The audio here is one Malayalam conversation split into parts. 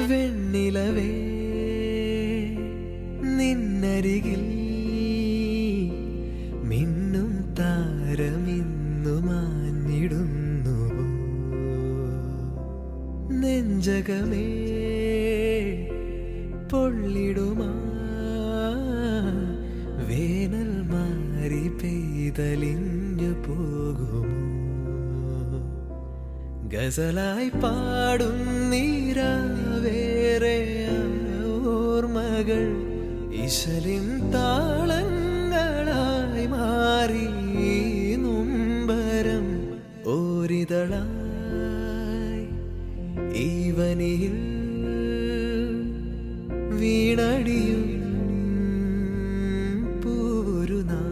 വെണ്ണിലവേ നിന്നരികിൽ മിന്നും താരമിന്നു മാഞ്ഞിടുന്നു. നെഞ്ചകമേ പൊള്ളിടുമാ വേനൽ മാറി പെയ്തലിഞ്ഞു പോകുമോ? ഗസലായി പാടും നീരാവേറെ ഓർമ്മകൾ ഇശലിൻ താളങ്ങളായി മാറി. നുംബരം ഓരിതളായി ഈവനിൽ വീണടിയും പൂരുനാൾ.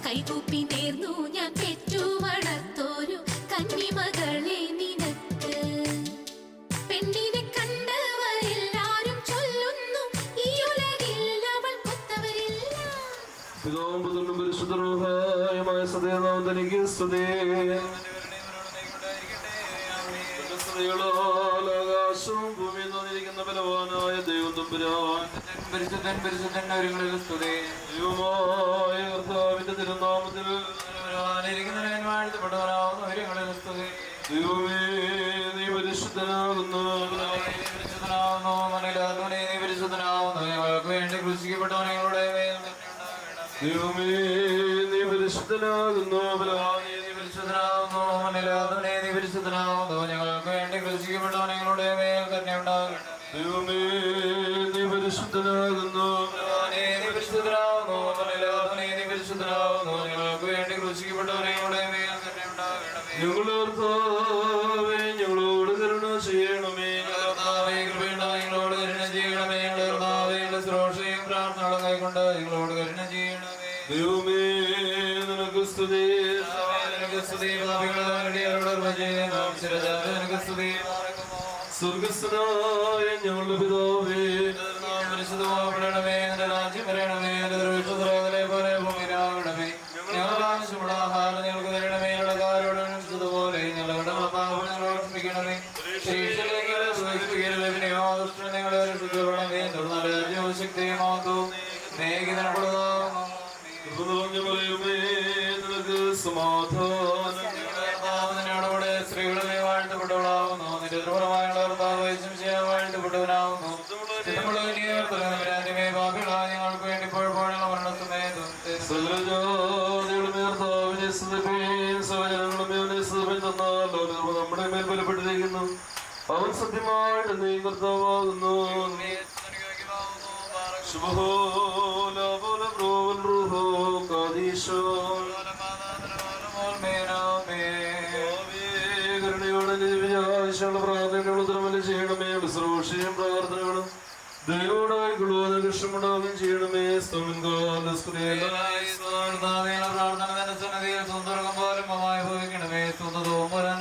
കൈകൂപ്പി നേർന്നു ഞാൻ പെറ്റു വളർത്തോരു കന്നിമകളെ നിനക്ക്. പെണ്ണിനെ കണ്ടവരെല്ലാരും ചൊല്ലുന്നു ഈ ഉലകിൽ അവൾ കൊത്തവരില്ല. പിതാവും പുത്രനും പരിശുദ്ധമായ സദയനാമം തനിക്ക് സ്തുതി. ആകാശവും ഭൂമിയിൽ നിന്നിരിക്കുന്ന ബലവാനായ ദൈവം തമ്പുരാൻ പരിശുദ്ധൻ പരിശുദ്ധൻ ഒരുങ്ങളിൽ സ്തുതി. ദൈവമായ കർത്താവിന്റെ തിരുനാമത്തിൽ വാഴ്ത്തപ്പെട്ടവനാവുന്ന ഒരുങ്ങളിൽ സ്തുതി. ദൈവമേ നീ പരിശുദ്ധനാകുന്നു. പരിശുദ്ധനാവുന്നു മനയിലാകുന്നവനെ നീ പരിശുദ്ധനാവുന്നു. ഞങ്ങൾക്ക് വേണ്ടി ക്രൂശിക്കപ്പെട്ടവനെ ദൈവമേ നീ പരിശുദ്ധനാകുന്നു. നീ പരിശുദ്ധനാവുന്നു മനയിലാകുന്നവനെ നീ പരിശുദ്ധനാവുന്നു. ഞങ്ങൾക്ക് വേണ്ടി ക്രൂശിക്കപ്പെട്ടവനെ മേൽ തന്നെ ഉണ്ടാകണം. ദൈവമേ നീ പരിശുദ്ധനാകുന്നു. നീ പരിശുദ്ധനാവുന്നു മനയിലാകുന്നവനെ നീ പരിശുദ്ധനാവുന്നു. ഞങ്ങൾക്ക് വേണ്ടി ക്രൂശിക്കപ്പെട്ടവനെ മേൽ തന്നെ ഉണ്ടാകണം. ഞങ്ങളോർത്താവേ ഞങ്ങളോട് കരുണ ചെയ്യണമേ. ഞങ്ങളോട് കരുണ ചെയ്യണമേ. ശ്രോഷയും പ്രാർത്ഥനകളും കൈക്കൊണ്ട് ഞങ്ങളോട് കരുണ ചെയ്യണമേ. ദൈവമേ നിനക്ക് സ്തുതി. സ്വർഗസ്ഥനായ ഞങ്ങളുടെ പിതാവേ, പരിശുദ്ധമാകണമേ. എന്റെ രാജ്യം വരണമേ. എന്റെ ദൃഷ്ടത്തിലെ പോലെ ഭൂമിയിലാകണമേ. ഞങ്ങളുടെ ആവശ്യമുള്ള ആഹാരം ഞങ്ങൾക്ക് തരണമേ. ഞങ്ങളുടെ കാരോടുപോലെ ഞങ്ങളുടെ പാപം ഞങ്ങളോട് ക്ഷമിക്കണമേ. സമാധാനോടെ സ്ത്രീകളെ വാഴ്ത്തപ്പെട്ടവളാവുന്നു. നിന്റെ ദൃഢമായുള്ള വാഴ്ത്തപ്പെട്ടവനാവുന്നു. ഞങ്ങൾക്ക് വേണ്ടി മരണത്തുമേ മേൽ ബലപ്പെട്ടിരിക്കുന്നു. അവൻ സത്യമായിട്ട് നീ കർത്താവാകുന്നു. പ്രാർത്ഥനകളും ഉത്തരമല്ല ചെയ്യണമേ. ശുശ്രൂഷയും പ്രാർത്ഥനകളും ദൈവോടായിക്കൊള്ളുവാൻ ഇഷ്ടമുണ്ടാവുകയും ചെയ്യണമേ.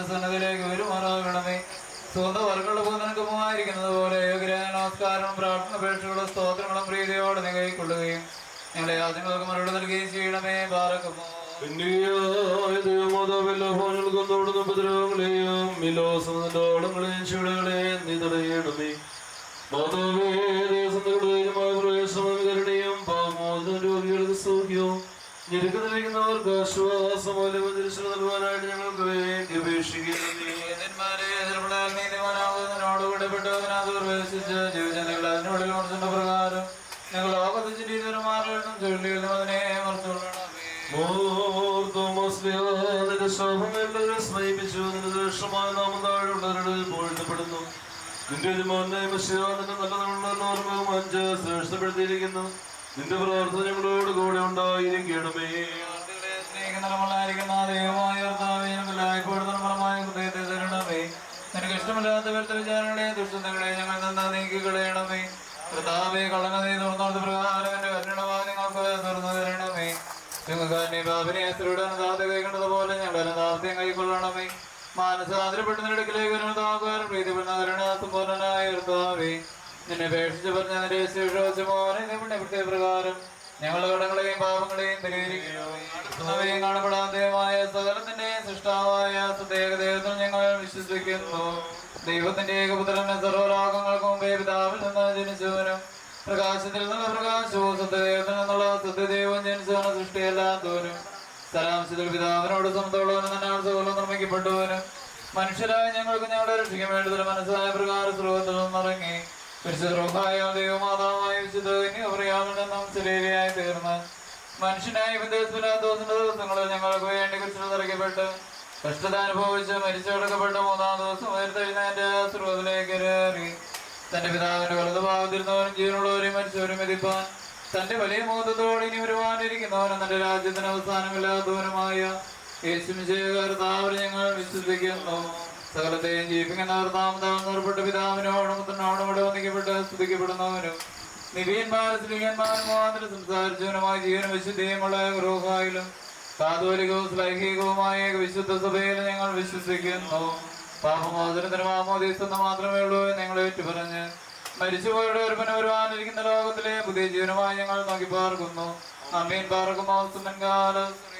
സന്നദ്ധിയിലേക്ക് വരുമാറാകണമേ. സ്വന്തം വർക്കുള്ള നിനക്കുമായിരിക്കുന്നത് പോലെ നമസ്കാരവും പ്രാർത്ഥന അപേക്ഷകളും സ്തോത്രങ്ങളും പ്രീതിയോടെ നീ കൈക്കൊള്ളുകയും ഞങ്ങളെ യാചനകൾക്ക് മറുപടി നൽകുകയും ചെയ്യണമേ. ബാറക്കുമോ ഉപദ്രവങ്ങളെയും മിലോസങ്ങളെയും ചൂടുകളെയും നീ തടയണമേ. മാതാവേ ദേശങ്ങളുടെയും പാമോദന രോഗികൾക്ക് സൗഖ്യവും ഞെരുക്കത്തിലിരിക്കുന്നവർക്ക് ആശ്വാസമൂല്യം തിരിച്ചു നൽകുവാനായിട്ട് ഞങ്ങൾക്ക് വേണ്ടി അപേക്ഷിക്കണമേ. പ്രകാരം ഞങ്ങൾ സ്മയിപ്പിച്ചു. നിന്റെ ദൃഷ്ടമായ നാമം താഴെയുള്ളവരുടെ പോഴ്ത്തപ്പെടുന്നു. നിന്റെ യജമാനെ നിന്റെ നല്ല ഓർമ്മയും അഞ്ച് ശ്രേഷ്ഠപ്പെടുത്തിയിരിക്കുന്നു. നിന്റെ പ്രാർത്ഥന ഞങ്ങളോട് കൂടെ ഉണ്ടായിരിക്കണമേ. നിനക്ക് ഇഷ്ടമില്ലാത്ത വിചാരങ്ങളെ ദുഷ്ടങ്ങളെ ഞങ്ങൾ നിന്ന് നീക്കി കളയണമേ. കർത്താവേ കളനീ തുറന്നത് പ്രകാരം എന്റെ കരുണവാൻ നിങ്ങൾക്ക് തുറന്നു തരണമേ. ഞങ്ങൾക്ക് ബാബിനെ കൈക്കൊണ്ടതുപോലെ ഞങ്ങളുടെ ദാസ്യം കൈക്കൊള്ളണമേ. മാനസാന്തരപ്പെടുന്നതിടക്കിലേക്ക് വരുന്നതാകാൻ പ്രീതിപ്പെടുന്ന കരുണാസമ്പൂർണനായ കർത്താവേ നിന്നെ അപേക്ഷിച്ച് പറഞ്ഞ നിന്റെ ശേഷോചമോനെ പ്രകാരം ഞങ്ങളുടെ കടങ്ങളെയും പാപങ്ങളെയും പരിഹരിക്കുകയും കാണപ്പെടാത്തതുമായ സകലത്തിന്റെ സൃഷ്ടാവായ ഏകദേവത്തിൽ ഞങ്ങൾ വിശ്വസിക്കുന്നു. ദൈവത്തിന്റെ ഏകപുത്രന് സർവ്വലോകങ്ങൾക്ക് മുമ്പേ പിതാവിൽ നിന്ന് ജനിച്ചവനും പ്രകാശത്തിൽ നിന്നുള്ള പ്രകാശവും സത്യദേവത്തിൽ നിന്നുള്ള സത്യദേവം ജനിച്ചവനും സൃഷ്ടിയല്ലാത്തവനും സരാംശത്തിൽ പിതാവിനോട് സമത്തോളവനും തന്നെയാണ് സകലം നിർമ്മിക്കപ്പെട്ടവനും മനുഷ്യരായ ഞങ്ങൾക്ക് ഞങ്ങളുടെ രക്ഷിക്കാൻ വേണ്ടതിൽ മനസ്സായ പ്രകാരം സ്രോതത്തിൽ നിന്നിറങ്ങി പരിശുദ്ധമായ ദൈവമാതാവായ വിശുദ്ധയായി തീർന്ന് മനുഷ്യനായി വിദേശില്ലാത്തോസിന്റെ ദിവസങ്ങളിൽ ഞങ്ങൾക്ക് വേണ്ടി കുറിച്ച് നിറയ്ക്കപ്പെട്ട് കഷ്ടത അനുഭവിച്ച് മരിച്ചടക്കപ്പെട്ട മൂന്നാം ദിവസം ഉയർത്തെഴുന്നേന്റെ സ്രോതത്തിലേക്ക് കയറി തന്റെ പിതാവിന്റെ വലതു ഭാഗത്തിരുന്നവരും ജീവനുള്ളവരെയും മരിച്ചവരും വിധിപ്പാൻ തന്റെ വലിയ മോഹത്തോടെ ഇനി വരുവാനിരിക്കുന്നവനും തന്റെ രാജ്യത്തിന് അവസാനമില്ലാത്തവനുമായ യേശുമിശിഹായെ ഞങ്ങൾ വിശ്വസിക്കുന്നു. സകലത്തെയും ജീവിപ്പിക്കുന്നവർ താമസപ്പെട്ട പിതാവിനോടും പുത്രനോടും കൂടെ വന്ദിക്കപ്പെട്ട് സ്തുതിക്കപ്പെടുന്നവനും നിവീന്മാരും സംസാരിച്ചവനുമായ ജീവനും വിശുദ്ധിയുമുള്ള ഗൃഹായിലും കാതോലികവും ശ്ലൈഹികവുമായ വിശുദ്ധ സഭയിൽ ഞങ്ങൾ വിശ്വസിക്കുന്നു. പാപമോചനത്തിന് മാമോദീസെന്ന് മാത്രമേ ഉള്ളൂ ഞങ്ങൾ ഏറ്റുപറഞ്ഞ് മരിച്ചുപോയുടെ ഒരുപന വരുവാനിരിക്കുന്ന ലോകത്തിലെ പുതിയ ജീവനുമായി ഞങ്ങൾ നോക്കി പാർക്കുന്നു. അമീൻ പാർക്കുമോ സുമൻകാലം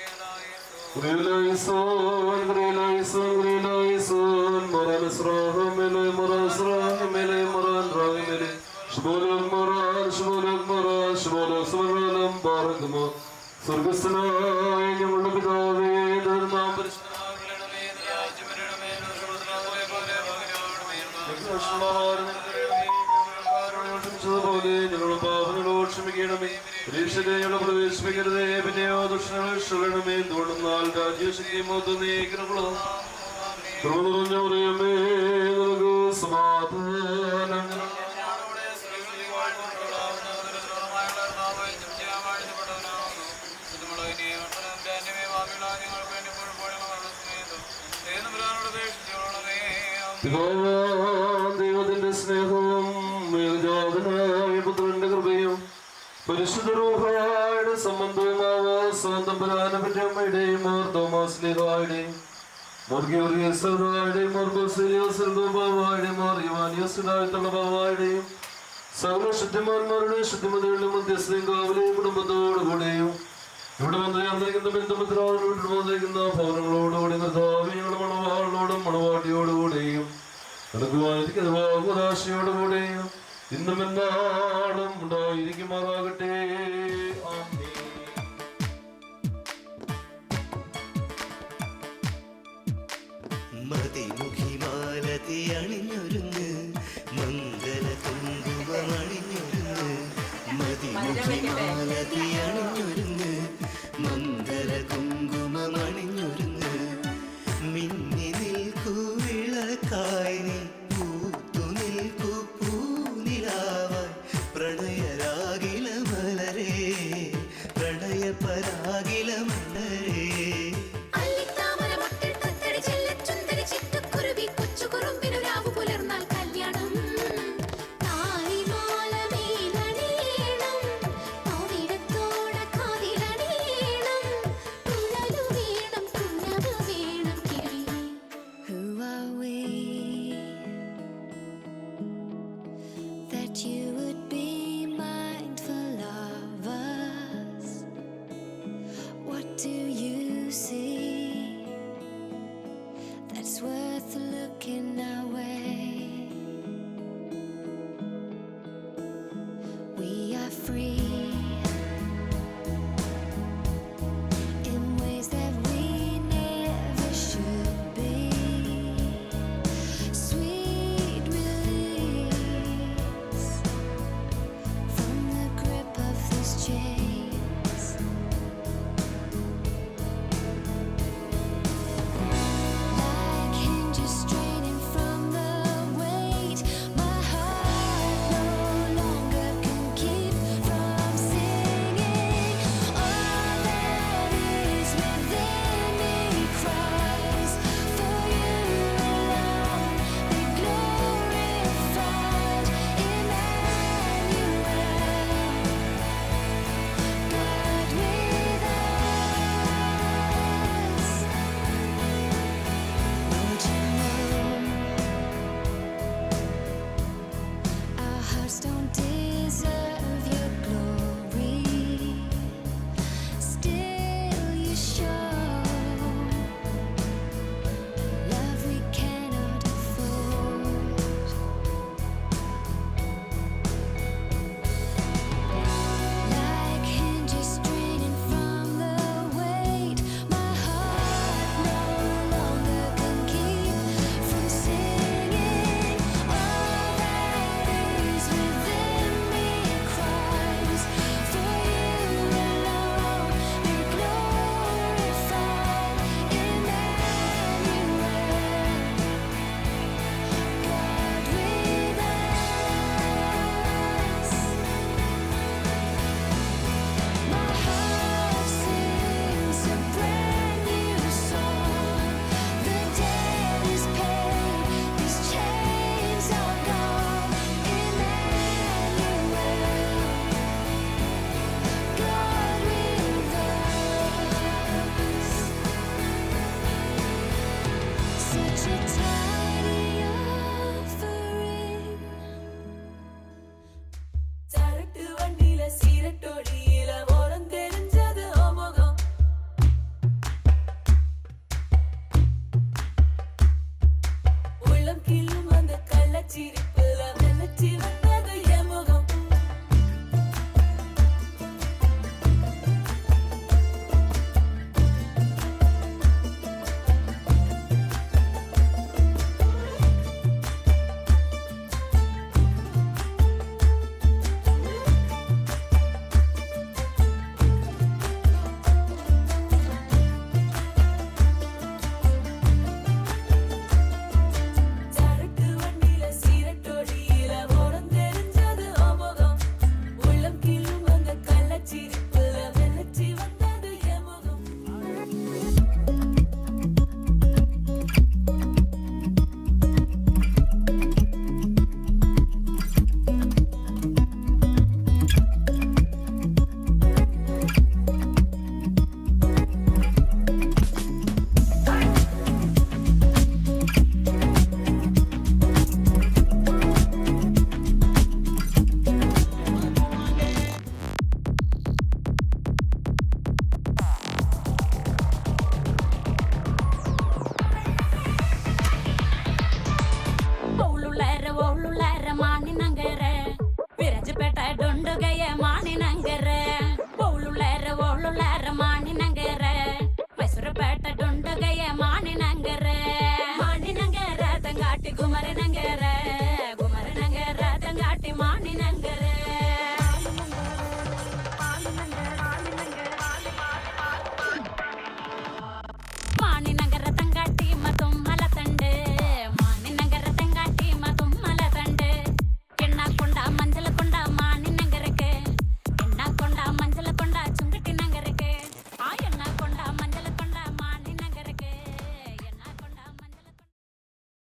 സ്വർഗസ്ഥനായ ഞങ്ങളുടെ പിതാവേ പോലെ ഞങ്ങളുടെ പാപങ്ങളോട് ക്ഷമിക്കണമേ. പരീക്ഷയുടെ പ്രവേശിപ്പിക്കരുതേ. പിന്നെയോ ദുഷ്ടങ്ങളെ ക്ഷണമേ. തുടർന്നാൽ രാജ്യശക്തി മൊത്തം നിറഞ്ഞവരെയമേ നമുക്ക് സമാധാനം. ദൈവത്തിന്റെ സ്നേഹവും ഏകജാതനായ പുത്രന്റെ കൃപയും പരിശുദ്ധ റൂഹയുടെ സംബന്ധവുമാവോ സ്വന്തം പ്രധാനപ്പെട്ടമ്മയുടെയും തോമാസ്ലിഹായുടെയും സകല ശുദ്ധിമാന്മാരുടെയും ശുദ്ധിമതികളുടെയും മധ്യസ്ഥയും കാവലെയും കുടുംബത്തോടുകൂടെയും ഇവിടെ വന്നിരിക്കുന്ന ബന്ധുമിത്രോട് വന്നിരിക്കുന്ന ഭവനങ്ങളോടുകൂടി ഞങ്ങളുടെ മണവാളിനോടും മണവാട്ടിയോടുകൂടെയും നടക്കുവാനിരിക്കുന്ന വാഹുദാശയോടുകൂടെയും ഇന്നും എന്നാടും ഉണ്ടായിരിക്കുമാറാകട്ടെ. മതിമുഖിമാലതി അണിഞ്ഞൊരുങ്ങ് മംഗല കുങ്കുമണിഞ്ഞൊരുങ്ങ് മതിമുഖിമാലതി അണിഞ്ഞൊരുങ്ങ്